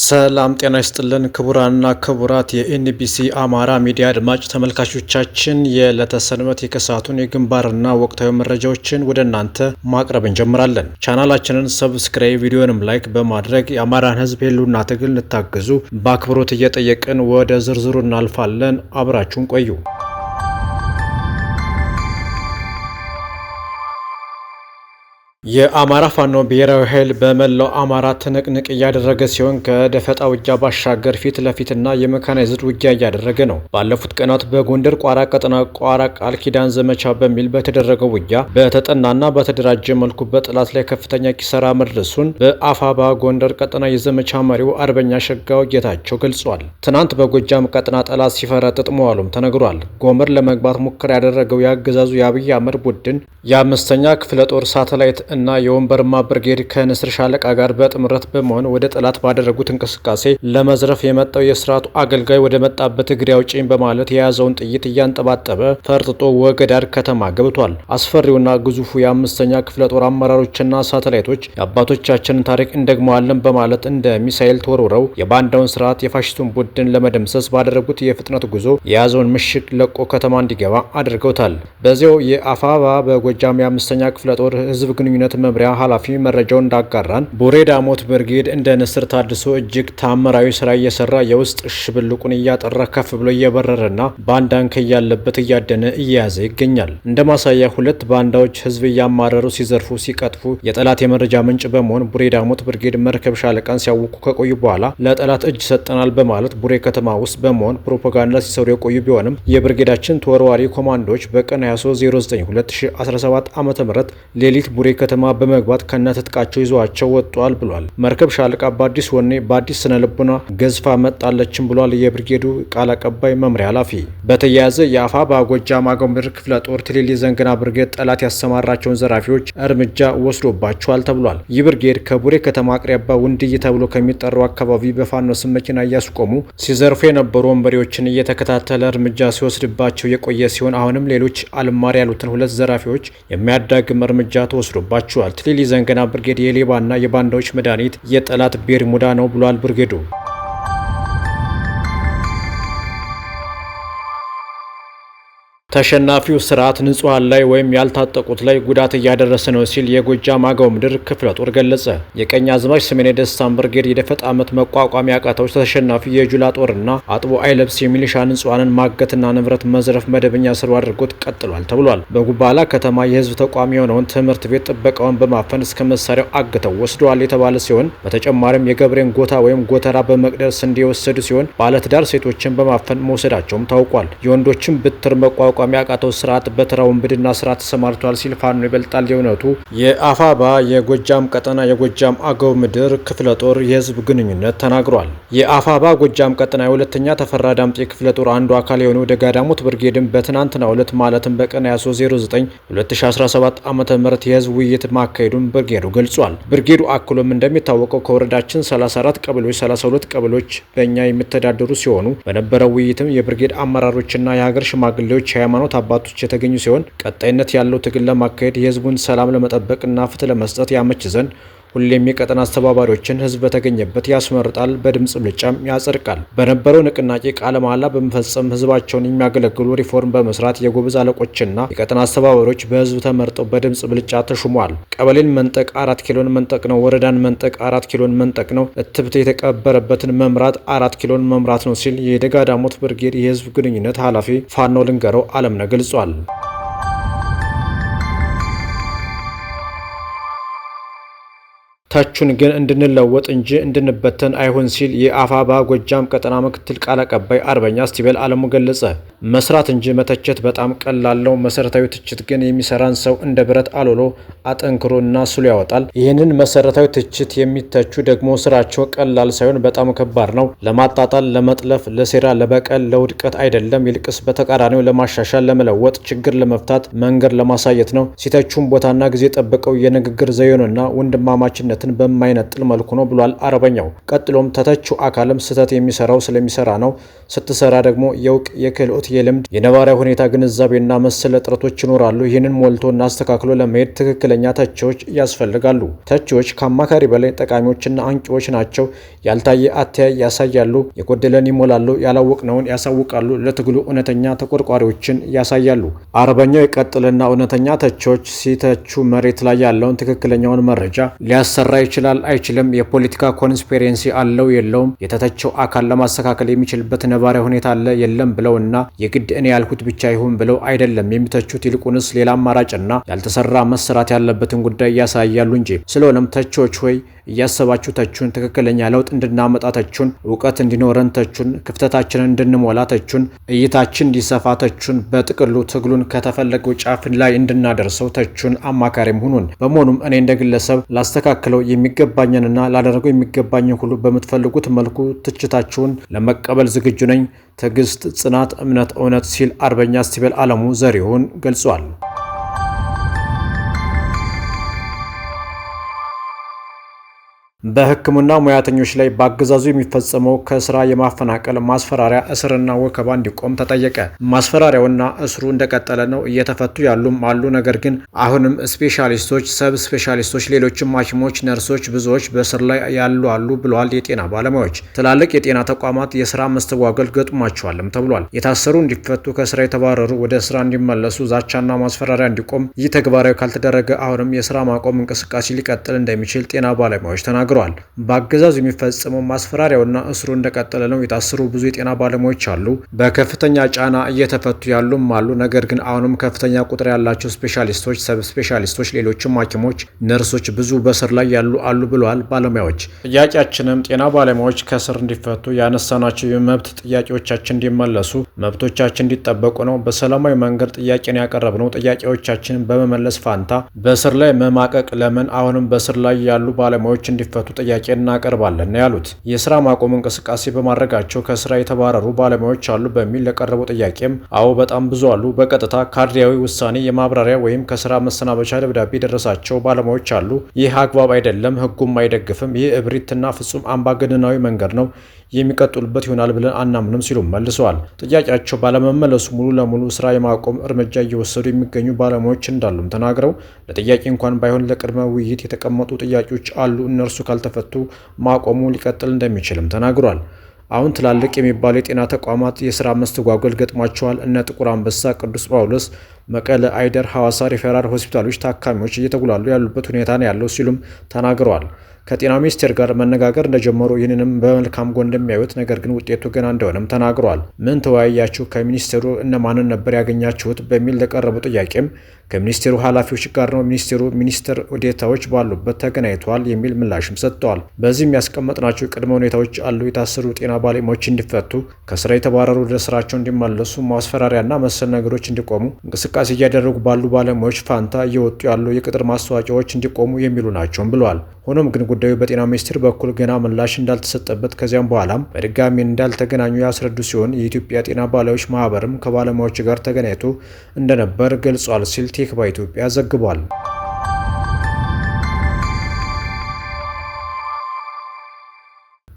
ሰላም ጤና ይስጥልን ክቡራንና ክቡራት የኤንቢሲ አማራ ሚዲያ አድማጭ ተመልካቾቻችን የዕለተ ሰንበት የከሰዓቱን የግንባርና ወቅታዊ መረጃዎችን ወደ እናንተ ማቅረብ እንጀምራለን። ቻናላችንን ሰብስክራይብ፣ ቪዲዮንም ላይክ በማድረግ የአማራን ሕዝብ የህልውና ትግል እንድታግዙ በአክብሮት እየጠየቅን ወደ ዝርዝሩ እናልፋለን። አብራችሁን ቆዩ። የአማራ ፋኖ ብሔራዊ ኃይል በመላው አማራ ትንቅንቅ እያደረገ ሲሆን ከደፈጣ ውጊያ ባሻገር ፊት ለፊትና የሜካናይዝድ ውጊያ እያደረገ ነው። ባለፉት ቀናት በጎንደር ቋራ ቀጠና ቋራ ቃል ኪዳን ዘመቻ በሚል በተደረገው ውጊያ በተጠናና በተደራጀ መልኩ በጠላት ላይ ከፍተኛ ኪሳራ መድረሱን በአፋባ ጎንደር ቀጠና የዘመቻ መሪው አርበኛ ሸጋው ጌታቸው ገልጿል። ትናንት በጎጃም ቀጠና ጠላት ሲፈረጥጥ መዋሉም ተነግሯል። ጎመር ለመግባት ሙከራ ያደረገው የአገዛዙ የአብይ አህመድ ቡድን የአምስተኛ ክፍለ ጦር ሳተላይት እና የወንበርማ ብርጌድ ከንስር ሻለቃ ጋር በጥምረት በመሆን ወደ ጠላት ባደረጉት እንቅስቃሴ ለመዝረፍ የመጣው የስርዓቱ አገልጋይ ወደ መጣበት እግሬ አውጪኝ በማለት የያዘውን ጥይት እያንጠባጠበ ፈርጥጦ ወገዳር ከተማ ገብቷል። አስፈሪውና ግዙፉ የአምስተኛ ክፍለ ጦር አመራሮችና ሳተላይቶች የአባቶቻችንን ታሪክ እንደግመዋለን በማለት እንደ ሚሳኤል ተወርውረው የባንዳውን ስርዓት የፋሽስቱን ቡድን ለመደምሰስ ባደረጉት የፍጥነት ጉዞ የያዘውን ምሽግ ለቆ ከተማ እንዲገባ አድርገውታል። በዚያው የአፋባ በጎጃም የአምስተኛ ክፍለ ጦር ህዝብ ግንኙነት መምሪያ ኃላፊ መረጃውን እንዳጋራን ቡሬ ዳሞት ብርጌድ እንደ ንስር ታድሶ እጅግ ታምራዊ ስራ እየሰራ የውስጥ ሽብልቁን እያጠራ ከፍ ብሎ እየበረረና ባንዳን ከያለበት እያደነ እየያዘ ይገኛል። እንደ ማሳያ ሁለት ባንዳዎች ህዝብ እያማረሩ ሲዘርፉ ሲቀጥፉ የጠላት የመረጃ ምንጭ በመሆን ቡሬ ዳሞት ብርጌድ መርከብ ሻለቃን ሲያውቁ ከቆዩ በኋላ ለጠላት እጅ ሰጠናል በማለት ቡሬ ከተማ ውስጥ በመሆን ፕሮፓጋንዳ ሲሰሩ የቆዩ ቢሆንም የብርጌዳችን ተወርዋሪ ኮማንዶዎች በቀን 23/09/2017 ዓ.ም ሌሊት ቡሬ ከተማ በመግባት ከነትጥቃቸው ይዘዋቸው ወጥቷል ብሏል። መርከብ ሻለቃ በአዲስ ወኔ በአዲስ ስነ ልቡና ገዝፋ መጣለችም ብሏል የብርጌዱ ቃል አቀባይ መምሪያ ኃላፊ። በተያያዘ የአፋባ ጎጃም አገው ምድር ክፍለ ጦር ትሊሊ ዘንግና ብርጌድ ጠላት ያሰማራቸውን ዘራፊዎች እርምጃ ወስዶባቸዋል ተብሏል። ይህ ብርጌድ ከቡሬ ከተማ አቅራቢያ ውንድይ ተብሎ ከሚጠራው አካባቢ በፋኖ ስም መኪና እያስቆሙ ሲዘርፉ የነበሩ ወንበዴዎችን እየተከታተለ እርምጃ ሲወስድባቸው የቆየ ሲሆን አሁንም ሌሎች አልማር ያሉትን ሁለት ዘራፊዎች የሚያዳግም እርምጃ ተወስዶባቸዋል። ትሊሊ ዘንገና ብርጌድ የሌባና የባንዳዎች መድኃኒት የጠላት ቤርሙዳ ነው ብሏል ብርጌዱ። ተሸናፊው ስርዓት ንጹሃን ላይ ወይም ያልታጠቁት ላይ ጉዳት እያደረሰ ነው ሲል የጎጃም አገው ምድር ክፍለ ጦር ገለጸ። የቀኝ አዝማች ስሜኔ ደስታን ብርጌድ የደፈጣ ዓመት መቋቋም ያቃተው ተሸናፊ የጁላ ጦርና አጥቦ አይለብስ የሚሊሻ ንጹሃንን ማገትና ንብረት መዝረፍ መደበኛ ስሩ አድርጎት ቀጥሏል ተብሏል። በጉባላ ከተማ የህዝብ ተቋም የሆነውን ትምህርት ቤት ጥበቃውን በማፈን እስከ መሳሪያው አግተው ወስደዋል የተባለ ሲሆን በተጨማሪም የገብሬን ጎታ ወይም ጎተራ በመቅደል ስንዴ የወሰዱ ሲሆን ባለትዳር ሴቶችን በማፈን መውሰዳቸውም ታውቋል። የወንዶችን ብትር መቋቋም ያቃተው ስርዓት በተራ ወንብድና ስርዓት ተሰማርቷል ሲል ፋኖ ይበልጣል የእውነቱ የአፋባ የጎጃም ቀጠና የጎጃም አገው ምድር ክፍለ ጦር የህዝብ ግንኙነት ተናግሯል። የአፋባ ጎጃም ቀጠና የሁለተኛ ተፈራ ዳምጤ ክፍለ ጦር አንዱ አካል የሆነው ደጋዳሞት ብርጌድን በትናንትናው ዕለት ማለትም በቀን 23/09/2017 ዓ.ም የህዝብ ውይይት ማካሄዱን ብርጌዱ ገልጿል። ብርጌዱ አክሎም እንደሚታወቀው ከወረዳችን 34 ቀበሌዎች 32 ቀበሌዎች በእኛ የሚተዳደሩ ሲሆኑ በነበረው ውይይትም የብርጌድ አመራሮችና የሀገር ሽማግሌዎች ሃይማኖት አባቶች የተገኙ ሲሆን ቀጣይነት ያለው ትግል ለማካሄድ የህዝቡን ሰላም ለመጠበቅና ፍትህ ለመስጠት ያመች ዘንድ ሁሌም የቀጠና አስተባባሪዎችን ህዝብ በተገኘበት ያስመርጣል፣ በድምጽ ብልጫም ያጸድቃል። በነበረው ንቅናቄ ቃለ መሃላ በመፈጸም ህዝባቸውን የሚያገለግሉ ሪፎርም በመስራት የጎበዝ አለቆችና የቀጠና አስተባባሪዎች በህዝብ ተመርጠው በድምጽ ብልጫ ተሹመዋል። ቀበሌን መንጠቅ 4 ኪሎን መንጠቅ ነው። ወረዳን መንጠቅ 4 ኪሎን መንጠቅ ነው። እትብት የተቀበረበትን መምራት 4 ኪሎን መምራት ነው ሲል የደጋዳሞት ብርጌድ የህዝብ ግንኙነት ኃላፊ ፋኖ ልንገረው አለምነህ ገልጿል። ታቹን ግን እንድንለወጥ እንጂ እንድንበተን አይሆን ሲል የአፋባ ጎጃም ቀጠና ምክትል ቃል አቀባይ አርበኛ ስቲበል አለሙ ገለጸ። መስራት እንጂ መተቸት በጣም ቀላል ነው። መሰረታዊ ትችት ግን የሚሰራን ሰው እንደ ብረት አሎሎ አጠንክሮ እና ስሎ ያወጣል። ይህንን መሰረታዊ ትችት የሚተቹ ደግሞ ስራቸው ቀላል ሳይሆን በጣም ከባድ ነው። ለማጣጣል፣ ለመጥለፍ፣ ለሴራ፣ ለበቀል፣ ለውድቀት አይደለም። ይልቅስ በተቃራኒው ለማሻሻል፣ ለመለወጥ፣ ችግር ለመፍታት መንገድ ለማሳየት ነው። ሲተቹም ቦታና ጊዜ ጠብቀው የንግግር ዘዬንና ወንድማማችነት ኃላፊነትን በማይነጥል መልኩ ነው ብሏል አርበኛው። ቀጥሎም ተተቹ አካልም ስህተት የሚሰራው ስለሚሰራ ነው፣ ስትሰራ ደግሞ የእውቅ የክህሎት የልምድ የነባራዊ ሁኔታ ግንዛቤና መሰል እጥረቶች ይኖራሉ። ይህንን ሞልቶና አስተካክሎ ለመሄድ ትክክለኛ ተቺዎች ያስፈልጋሉ። ተቺዎች ከአማካሪ በላይ ጠቃሚዎችና አንቂዎች ናቸው። ያልታየ አተያይ ያሳያሉ፣ የጎደለን ይሞላሉ፣ ያላወቅነውን ያሳውቃሉ፣ ለትግሉ እውነተኛ ተቆርቋሪዎችን ያሳያሉ። አርበኛው ይቀጥልና እውነተኛ ተቺዎች ሲተቹ መሬት ላይ ያለውን ትክክለኛውን መረጃ ሊያሰራ ይችላል አይችልም፣ የፖለቲካ ኮንስፒሬንሲ አለው የለውም፣ የተተቸው አካል ለማስተካከል የሚችልበት ነባራዊ ሁኔታ አለ የለም ብለውና የግድ እኔ ያልኩት ብቻ ይሁን ብለው አይደለም የሚተቹት። ይልቁንስ ሌላ አማራጭና ያልተሰራ መሰራት ያለበትን ጉዳይ ያሳያሉ እንጂ። ስለሆነም ተቺዎች ሆይ እያሰባችሁ ተቹን፣ ትክክለኛ ለውጥ እንድናመጣ ተቹን፣ እውቀት እንዲኖረን ተቹን፣ ክፍተታችንን እንድንሞላ ተቹን፣ እይታችን እንዲሰፋ ተቹን፣ በጥቅሉ ትግሉን ከተፈለገው ጫፍ ላይ እንድናደርሰው ተቹን፣ አማካሪም ሁኑን። በመሆኑም እኔ እንደ ግለሰብ ላስተካክለው የሚገባኝንና ላደረገው የሚገባኝን ሁሉ በምትፈልጉት መልኩ ትችታችሁን ለመቀበል ዝግጁ ነኝ። ትዕግስት፣ ጽናት፣ እምነት፣ እውነት ሲል አርበኛ እስቲበል አለሙ ዘሪሁን ገልጿል። በሕክምና ሙያተኞች ላይ በአገዛዙ የሚፈጸመው ከስራ የማፈናቀል ማስፈራሪያ፣ እስርና ወከባ እንዲቆም ተጠየቀ። ማስፈራሪያውና እስሩ እንደቀጠለ ነው። እየተፈቱ ያሉም አሉ። ነገር ግን አሁንም ስፔሻሊስቶች፣ ሰብ ስፔሻሊስቶች፣ ሌሎችም ሐኪሞች፣ ነርሶች ብዙዎች በእስር ላይ ያሉ አሉ ብለዋል የጤና ባለሙያዎች። ትላልቅ የጤና ተቋማት የስራ መስተጓገል ገጥሟቸዋልም ተብሏል። የታሰሩ እንዲፈቱ፣ ከስራ የተባረሩ ወደ ስራ እንዲመለሱ ዛቻና ማስፈራሪያ እንዲቆም። ይህ ተግባራዊ ካልተደረገ አሁንም የስራ ማቆም እንቅስቃሴ ሊቀጥል እንደሚችል ጤና ባለሙያዎች ተናግረዋል። በአገዛዙ የሚፈጸመው ማስፈራሪያውና እስሩ እንደቀጠለ ነው። የታሰሩ ብዙ የጤና ባለሙያዎች አሉ። በከፍተኛ ጫና እየተፈቱ ያሉም አሉ። ነገር ግን አሁንም ከፍተኛ ቁጥር ያላቸው ስፔሻሊስቶች፣ ሰብ ስፔሻሊስቶች፣ ሌሎችም ሐኪሞች፣ ነርሶች ብዙ በስር ላይ ያሉ አሉ ብለዋል ባለሙያዎች። ጥያቄያችንም ጤና ባለሙያዎች ከስር እንዲፈቱ፣ ያነሳናቸው የመብት ጥያቄዎቻችን እንዲመለሱ፣ መብቶቻችን እንዲጠበቁ ነው። በሰላማዊ መንገድ ጥያቄን ያቀረብነው ጥያቄዎቻችንን በመመለስ ፋንታ በስር ላይ መማቀቅ ለምን? አሁንም በስር ላይ ያሉ ባለሙያዎች እንዲፈቱ ጥያቄ እናቀርባለን ያሉት። የስራ ማቆም እንቅስቃሴ በማድረጋቸው ከስራ የተባረሩ ባለሙያዎች አሉ በሚል ለቀረበው ጥያቄም አዎ በጣም ብዙ አሉ። በቀጥታ ካድሬያዊ ውሳኔ የማብራሪያ ወይም ከስራ መሰናበቻ ደብዳቤ የደረሳቸው ባለሙያዎች አሉ። ይህ አግባብ አይደለም፣ ህጉም አይደግፍም። ይህ እብሪትና ፍጹም አምባገነናዊ መንገድ ነው። የሚቀጥሉበት ይሆናል ብለን አናምንም ሲሉ መልሰዋል። ጥያቄያቸው ባለመመለሱ ሙሉ ለሙሉ ስራ የማቆም እርምጃ እየወሰዱ የሚገኙ ባለሙያዎች እንዳሉም ተናግረው ለጥያቄ እንኳን ባይሆን ለቅድመ ውይይት የተቀመጡ ጥያቄዎች አሉ። እነርሱ ካልተፈቱ ማቆሙ ሊቀጥል እንደሚችልም ተናግሯል። አሁን ትላልቅ የሚባሉ የጤና ተቋማት የስራ መስተጓጎል ገጥሟቸዋል። እነ ጥቁር አንበሳ፣ ቅዱስ ጳውሎስ፣ መቀለ፣ አይደር፣ ሐዋሳ ሪፈራል ሆስፒታሎች ታካሚዎች እየተጉላሉ ያሉበት ሁኔታ ነው ያለው ሲሉም ተናግረዋል። ከጤና ሚኒስቴር ጋር መነጋገር እንደጀመሩ ይህንንም በመልካም ጎን እንደሚያዩት፣ ነገር ግን ውጤቱ ገና እንደሆነም ተናግረዋል። ምን ተወያያችሁ? ከሚኒስቴሩ እነማንን ነበር ያገኛችሁት? በሚል ለቀረቡ ጥያቄም ከሚኒስቴሩ ኃላፊዎች ጋር ነው፣ ሚኒስትር ዴኤታዎች ባሉበት ተገናኝተዋል የሚል ምላሽም ሰጥተዋል። በዚህም ያስቀመጥናቸው ቅድመ ሁኔታዎች አሉ። የታሰሩ ጤና ባለሙያዎች እንዲፈቱ፣ ከስራ የተባረሩ ወደ ስራቸው እንዲመለሱ፣ ማስፈራሪያና መሰል ነገሮች እንዲቆሙ፣ እንቅስቃሴ እያደረጉ ባሉ ባለሙያዎች ፋንታ እየወጡ ያሉ የቅጥር ማስታወቂያዎች እንዲቆሙ የሚሉ ናቸውም ብለዋል። ሆኖም ግን ጉዳዩ በጤና ሚኒስቴር በኩል ገና ምላሽ እንዳልተሰጠበት ከዚያም በኋላም በድጋሚ እንዳልተገናኙ ያስረዱ ሲሆን የኢትዮጵያ ጤና ባለሙያዎች ማህበርም ከባለሙያዎች ጋር ተገናኝቶ እንደነበር ገልጿል ሲል ቴክባ ኢትዮጵያ ዘግቧል።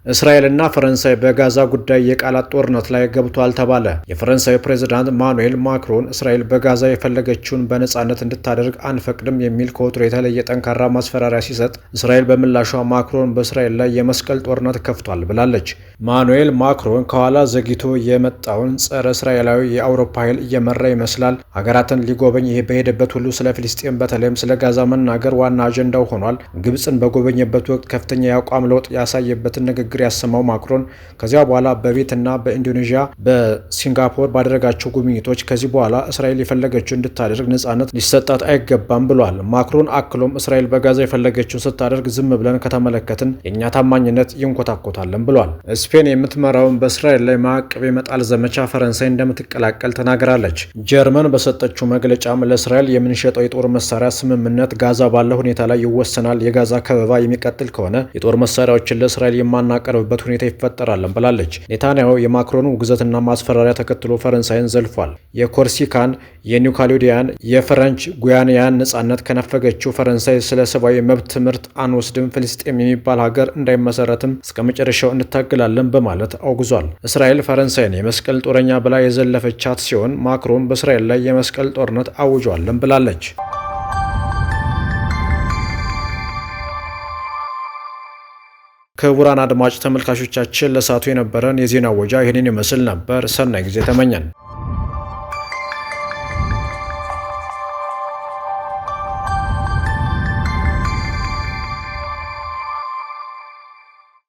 እስራኤልና ፈረንሳይ በጋዛ ጉዳይ የቃላት ጦርነት ላይ ገብቷል ተባለ። የፈረንሳዩ ፕሬዝዳንት ማኑኤል ማክሮን እስራኤል በጋዛ የፈለገችውን በነጻነት እንድታደርግ አንፈቅድም የሚል ከወትሮ የተለየ ጠንካራ ማስፈራሪያ ሲሰጥ፣ እስራኤል በምላሿ ማክሮን በእስራኤል ላይ የመስቀል ጦርነት ከፍቷል ብላለች። ማኑኤል ማክሮን ከኋላ ዘግይቶ የመጣውን ጸረ እስራኤላዊ የአውሮፓ ኃይል እየመራ ይመስላል። ሀገራትን ሊጎበኝ በሄደበት ሁሉ ስለ ፍልስጤም በተለይም ስለ ጋዛ መናገር ዋና አጀንዳው ሆኗል። ግብፅን በጎበኘበት ወቅት ከፍተኛ የአቋም ለውጥ ያሳየበትን ንግግር ያሰማው ማክሮን ከዚያ በኋላ በቤትና በኢንዶኔዥያ በሲንጋፖር ባደረጋቸው ጉብኝቶች ከዚህ በኋላ እስራኤል የፈለገችው እንድታደርግ ነጻነት ሊሰጣት አይገባም ብሏል። ማክሮን አክሎም እስራኤል በጋዛ የፈለገችውን ስታደርግ ዝም ብለን ከተመለከትን የእኛ ታማኝነት ይንኮታኮታለን ብሏል። ስፔን የምትመራውን በእስራኤል ላይ ማዕቀብ የመጣል ዘመቻ ፈረንሳይ እንደምትቀላቀል ተናግራለች። ጀርመን በሰጠችው መግለጫም ለእስራኤል የምንሸጠው የጦር መሳሪያ ስምምነት ጋዛ ባለ ሁኔታ ላይ ይወሰናል። የጋዛ ከበባ የሚቀጥል ከሆነ የጦር መሳሪያዎችን ለእስራኤል የማናቀ የምናቀርብበት ሁኔታ ይፈጠራልን ብላለች። ኔታንያሁ የማክሮን ውግዘትና ማስፈራሪያ ተከትሎ ፈረንሳይን ዘልፏል። የኮርሲካን፣ የኒው ካሌዶኒያን፣ የፍሬንች ጉያናያን ነጻነት ከነፈገችው ፈረንሳይ ስለ ሰብአዊ መብት ትምህርት አንወስድም፣ ፍልስጤም የሚባል ሀገር እንዳይመሰረትም እስከ መጨረሻው እንታገላለን በማለት አውግዟል። እስራኤል ፈረንሳይን የመስቀል ጦረኛ ብላ የዘለፈቻት ሲሆን ማክሮን በእስራኤል ላይ የመስቀል ጦርነት አውጇለን ብላለች። ክቡራን አድማጭ ተመልካቾቻችን ለሰዓቱ የነበረን የዜና ወጃ ይህንን ይመስል ነበር። ሰናይ ጊዜ ተመኘን።